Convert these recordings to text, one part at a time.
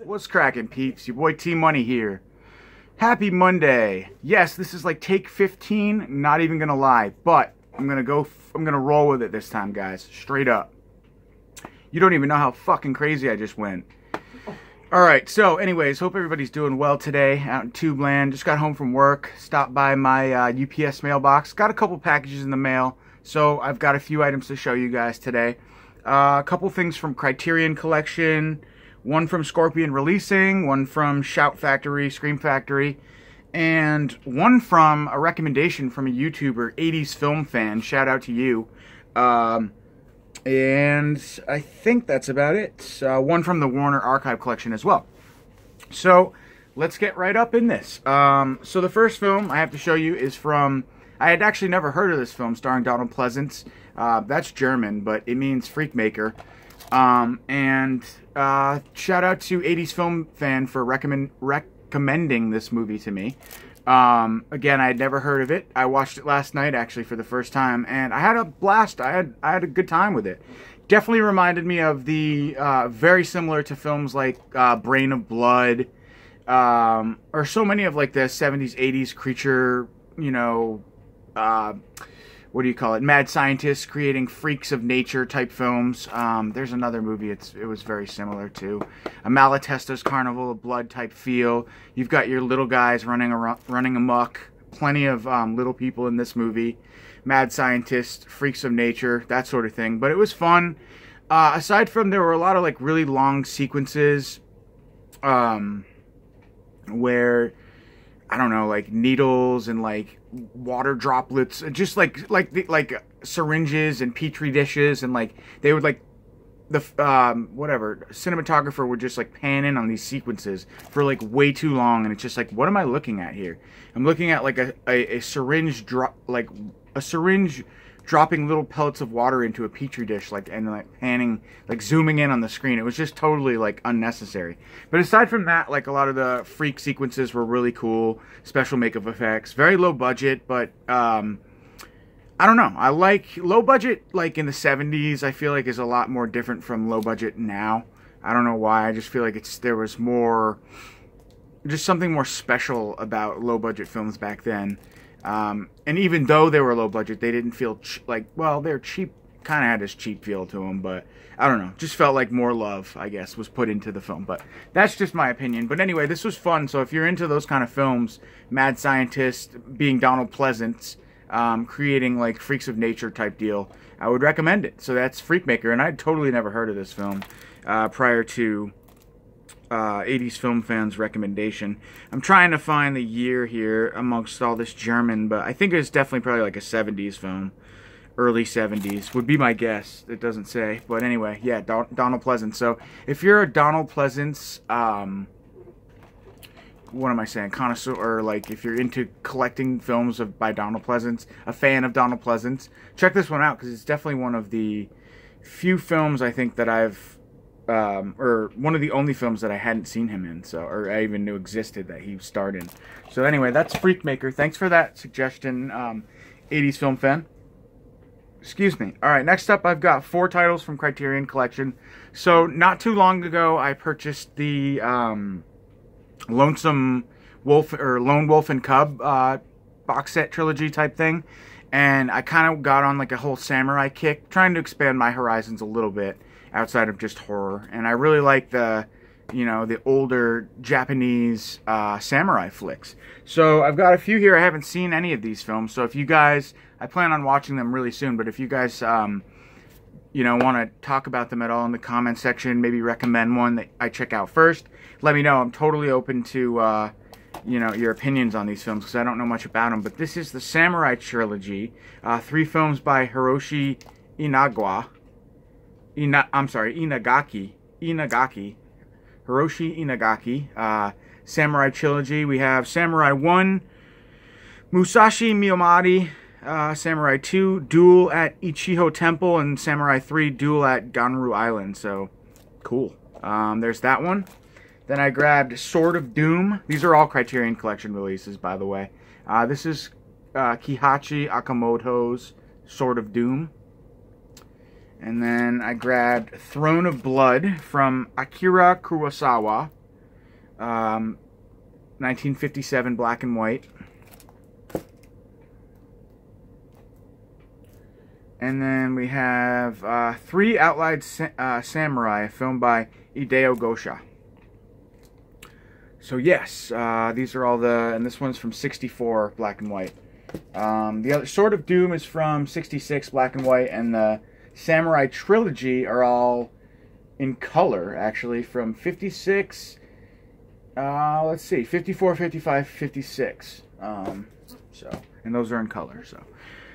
What's cracking, peeps? Your boy T-Money here. Happy Monday. Yes, this is like take 15, not even gonna lie, but I'm gonna roll with it this time, guys. Straight up. You don't even know how fucking crazy I just went. Alright, so anyways, hope everybody's doing well today out in Tube Land. Just got home from work, stopped by my UPS mailbox, got a couple packages in the mail, so I've got a few items to show you guys today. A couple things from Criterion Collection, one from Scorpion Releasing, one from Shout Factory, Scream Factory, and one from a recommendation from a YouTuber, 80s Film Fan. Shout out to you. And I think that's about it. One from the Warner Archive Collection as well. So let's get right up in this. So the first film I have to show you is from, I had actually never heard of this film, starring Donald Pleasence. That's German, but it means Freak Maker. And shout out to 80s Film Fan for recommending this movie to me. Again, I had never heard of it. I watched it last night, actually, for the first time, and I had a blast. I had a good time with it. Definitely reminded me of the, very similar to films like Brain of Blood, or so many of like the 70s, 80s creature, you know, what do you call it? Mad scientists creating freaks of nature type films. There's another movie it was very similar to. A Malatesta's Carnival of Blood type feel. You've got your little guys running amok. Plenty of little people in this movie. Mad scientists, freaks of nature, that sort of thing. But it was fun. Aside from, there were a lot of like really long sequences where, I don't know, like needles and like water droplets, just like syringes and petri dishes, and like they would like the whatever cinematographer would just like pan in on these sequences for like way too long, and it's just like, what am I looking at here? I'm looking at like a syringe dropping little pellets of water into a petri dish, like, and like panning, like zooming in on the screen. It was just totally like unnecessary. But aside from that, like a lot of the freak sequences were really cool, special makeup effects, very low budget, but I don't know. I like low budget, like in the 70s, I feel like is a lot more different from low budget now. I don't know why. I just feel like there was more, just something more special about low budget films back then. And even though they were low budget, they didn't feel like, well, they're cheap, kind of had this cheap feel to them, but I don't know, just felt like more love, I guess, was put into the film. But that's just my opinion. But anyway, this was fun. So if you're into those kind of films, Mad Scientist being Donald Pleasence, creating like freaks of nature type deal, I would recommend it. So that's Freak Maker, and I'd totally never heard of this film prior to 80s Film Fan's recommendation. I'm trying to find the year here amongst all this German, but I think it's definitely probably like a 70s film. Early 70s would be my guess. It doesn't say. But anyway, yeah, Donald Pleasence. So if you're a Donald Pleasence, what am I saying, connoisseur, or like if you're into collecting films by Donald Pleasence, a fan of Donald Pleasence, check this one out, because it's definitely one of the few films I think that I've or one of the only films that I hadn't seen him in, so, or I even knew existed that he starred in. So anyway, that's Freak Maker. Thanks for that suggestion, 80s Film Fan. Excuse me. Alright, next up I've got 4 titles from Criterion Collection. So not too long ago I purchased the Lonesome Wolf, or Lone Wolf and Cub box set trilogy type thing. And I kind of got on like a whole samurai kick, trying to expand my horizons a little bit outside of just horror. And I really like the, you know, the older Japanese samurai flicks. So I've got a few here. I haven't seen any of these films. So if you guys, I plan on watching them really soon, but if you guys, you know, want to talk about them at all in the comment section, maybe recommend one that I check out first, let me know. I'm totally open to, you know, your opinions on these films, because I don't know much about them. But this is the Samurai Trilogy, 3 films by Hiroshi Inagaki. Hiroshi Inagaki. Samurai Trilogy. We have Samurai 1, Musashi Miyamori, Samurai 2, Duel at Ichiho Temple, and Samurai 3, Duel at Ganru Island. So, cool. There's that one. Then I grabbed Sword of Doom. These are all Criterion Collection releases, by the way. This is Kihachi Akamoto's Sword of Doom. And then I grabbed Throne of Blood from Akira Kurosawa. 1957, black and white. And then we have Three Outlined Samurai, a film by Hideo Gosha. So yes, these are all and this one's from 64, black and white. The other, Sword of Doom is from 66, black and white, and the Samurai Trilogy are all in color, actually, from 56, let's see, 54, 55, 56. And those are in color,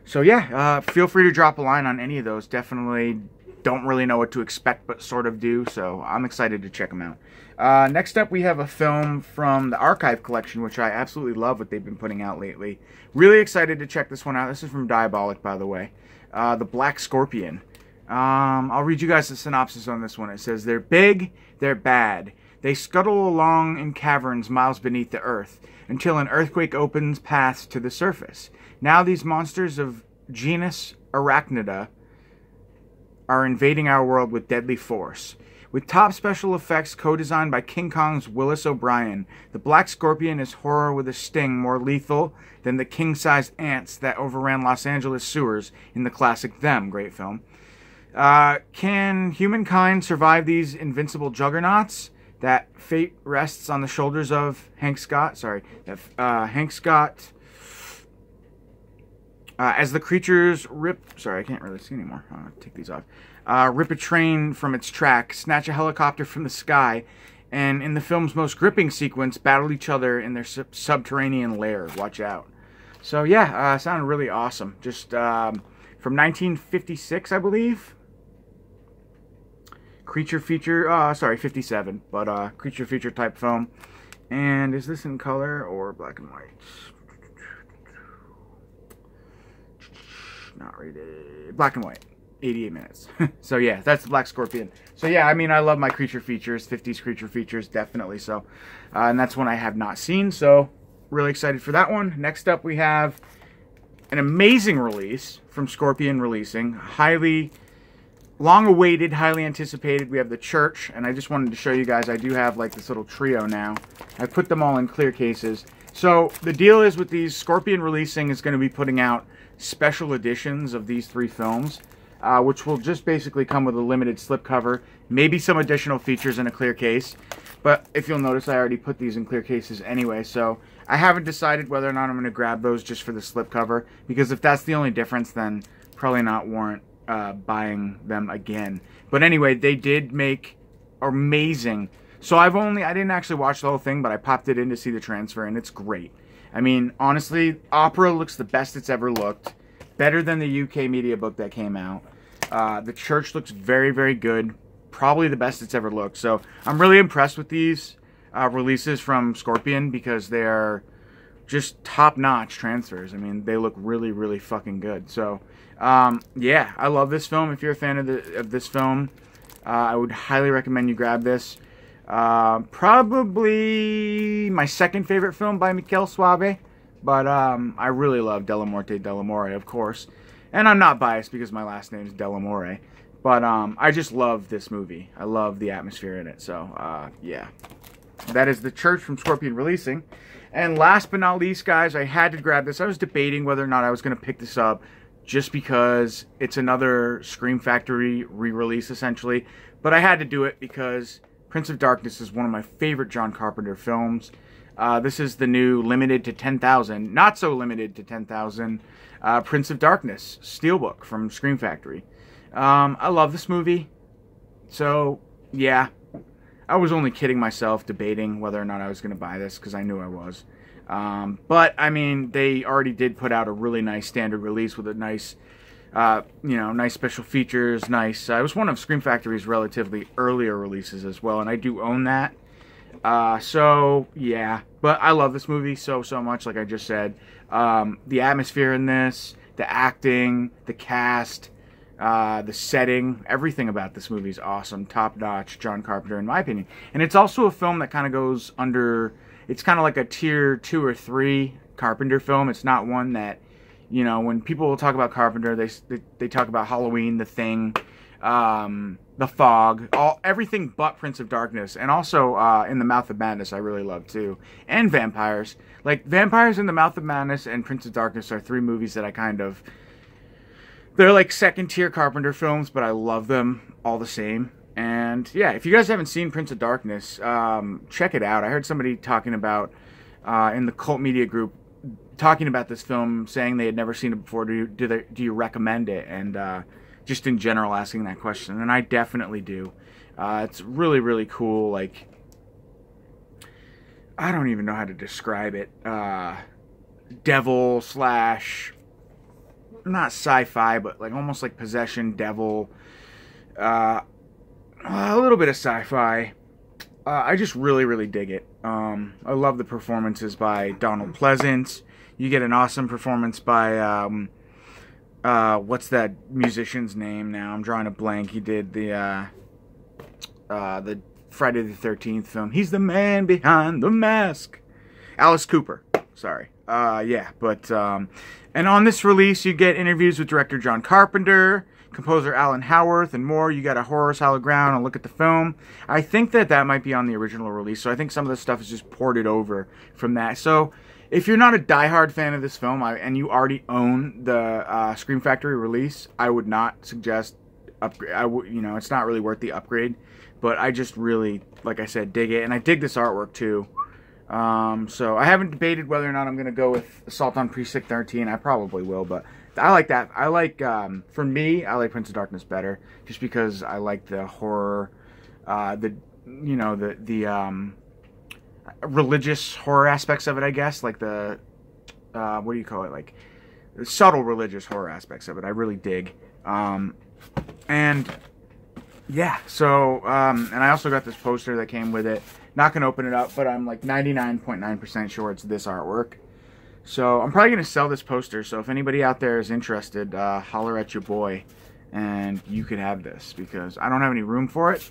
so yeah, feel free to drop a line on any of those. Definitely don't really know what to expect, but sort of do, so I'm excited to check them out. Next up, we have a film from the Archive Collection, which I absolutely love what they've been putting out lately. Really excited to check this one out. This is from Diabolic, by the way. The Black Scorpion. I'll read you guys the synopsis on this one. It says, they're big, they're bad. They scuttle along in caverns miles beneath the earth, until an earthquake opens paths to the surface. Now these monsters of genus Arachnida are invading our world with deadly force. With top special effects co-designed by King Kong's Willis O'Brien, the Black Scorpion is horror with a sting more lethal than the king-sized ants that overran Los Angeles sewers in the classic Them, great film. Can humankind survive these invincible juggernauts? That fate rests on the shoulders of Hank Scott. Hank Scott... as the creatures rip... Sorry, I can't really see anymore. I'll take these off. Rip a train from its track, snatch a helicopter from the sky, and in the film's most gripping sequence, battle each other in their subterranean lair. Watch out. So yeah, sounded really awesome. Just from 1956, I believe. Creature feature... sorry, 57. But creature feature type film. And is this in color or black and white? Not rated. Black and white. 88 minutes. So yeah, that's the Black Scorpion. So yeah, I mean, I love my creature features, 50s creature features, definitely so. And that's one I have not seen, so really excited for that one. Next up, we have an amazing release from Scorpion Releasing. Highly, long-awaited, highly anticipated. We have The Church, and I just wanted to show you guys, I do have like this little trio now. I put them all in clear cases. So the deal is with these, Scorpion Releasing is going to be putting out special editions of these three films, which will just basically come with a limited slipcover, maybe some additional features in a clear case. But if you'll notice, I already put these in clear cases anyway, so I haven't decided whether or not I'm going to grab those just for the slipcover, because if that's the only difference, then probably not warrant buying them again. But anyway, they did make amazing. So I didn't actually watch the whole thing, but I popped it in to see the transfer, and it's great. I mean, honestly, Opera looks the best it's ever looked. Better than the UK media book that came out. The Church looks very, very good. Probably the best it's ever looked. So I'm really impressed with these releases from Scorpion, because they are just top-notch transfers. I mean, they look really, really fucking good. So, yeah, I love this film. If you're a fan of this film, I would highly recommend you grab this. Probably my second favorite film by Michele Soavi, but I really love Della Morte Dell'Amore, of course, and I'm not biased because my last name is Dell'Amore, but I just love this movie. I love the atmosphere in it. So yeah, that is The Church from Scorpion Releasing. And last but not least, guys, I had to grab this. I was debating whether or not I was going to pick this up, just because it's another Scream Factory re-release essentially, but I had to do it because Prince of Darkness is one of my favorite John Carpenter films. This is the new limited to 10,000, not so limited to 10,000, Prince of Darkness Steelbook from Scream Factory. I love this movie. So, yeah, I was only kidding myself debating whether or not I was going to buy this, because I knew I was. But, I mean, they already did put out a really nice standard release with a nice... you know, nice special features, nice. It was one of Scream Factory's relatively earlier releases as well, and I do own that. So, yeah. But I love this movie so much, like I just said. The atmosphere in this, the acting, the cast, the setting, everything about this movie is awesome. Top-notch John Carpenter, in my opinion. And it's also a film that kind of goes under... It's kind of like a tier 2 or 3 Carpenter film. It's not one that... You know, when people talk about Carpenter, they talk about Halloween, The Thing, The Fog, everything but Prince of Darkness, and also In the Mouth of Madness I really love too, and Vampires. Like Vampires, In the Mouth of Madness, and Prince of Darkness are three movies that I kind of, they're like second tier Carpenter films, but I love them all the same. And yeah, if you guys haven't seen Prince of Darkness, check it out. I heard somebody talking about in the Cult Media group talking about this film, saying they had never seen it before. Do you recommend it? And just in general asking that question, and I definitely do. It's really, really cool. Like, I don't even know how to describe it. Devil slash, not sci-fi, but like almost like possession, devil. A little bit of sci-fi. I just really, really dig it. I love the performances by Donald Pleasence. You get an awesome performance by what's that musician's name now? I'm drawing a blank. He did the Friday the 13th film. He's the man behind the mask. Alice Cooper. Sorry. Yeah, but and on this release you get interviews with director John Carpenter, composer Alan Howarth, and more. You got a Horror's Hallowed Ground, a look at the film. I think that might be on the original release, so I think some of the stuff is just ported over from that. So if you're not a diehard fan of this film and you already own the Scream Factory release, I would not suggest upgrade. It's not really worth the upgrade. But I just really, like I said, dig it, and I dig this artwork too. So I haven't debated whether or not I'm going to go with Assault on Precinct 13. I probably will, but I like that. I like, for me, I like Prince of Darkness better, just because I like the horror, the religious horror aspects of it, I guess, like the, what do you call it, like, the subtle religious horror aspects of it. I really dig. And yeah, so, and I also got this poster that came with it. Not going to open it up, but I'm like 99.9% sure it's this artwork. So I'm probably going to sell this poster, so if anybody out there is interested, holler at your boy, and you could have this, because I don't have any room for it,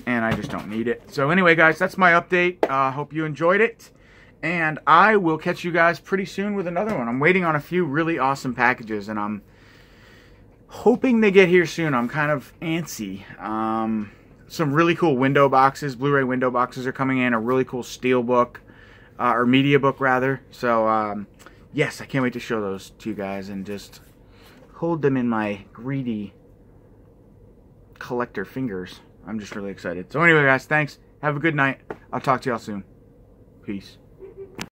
and I just don't need it. So anyway, guys, that's my update. Hope you enjoyed it, and I will catch you guys pretty soon with another one. I'm waiting on a few really awesome packages, and I'm hoping they get here soon. I'm kind of antsy. Some really cool window boxes, Blu-ray window boxes are coming in, a really cool steel book, or media book rather. So yes, I can't wait to show those to you guys and just hold them in my greedy collector fingers. I'm just really excited. So anyway, guys, thanks. Have a good night. I'll talk to y'all soon. Peace.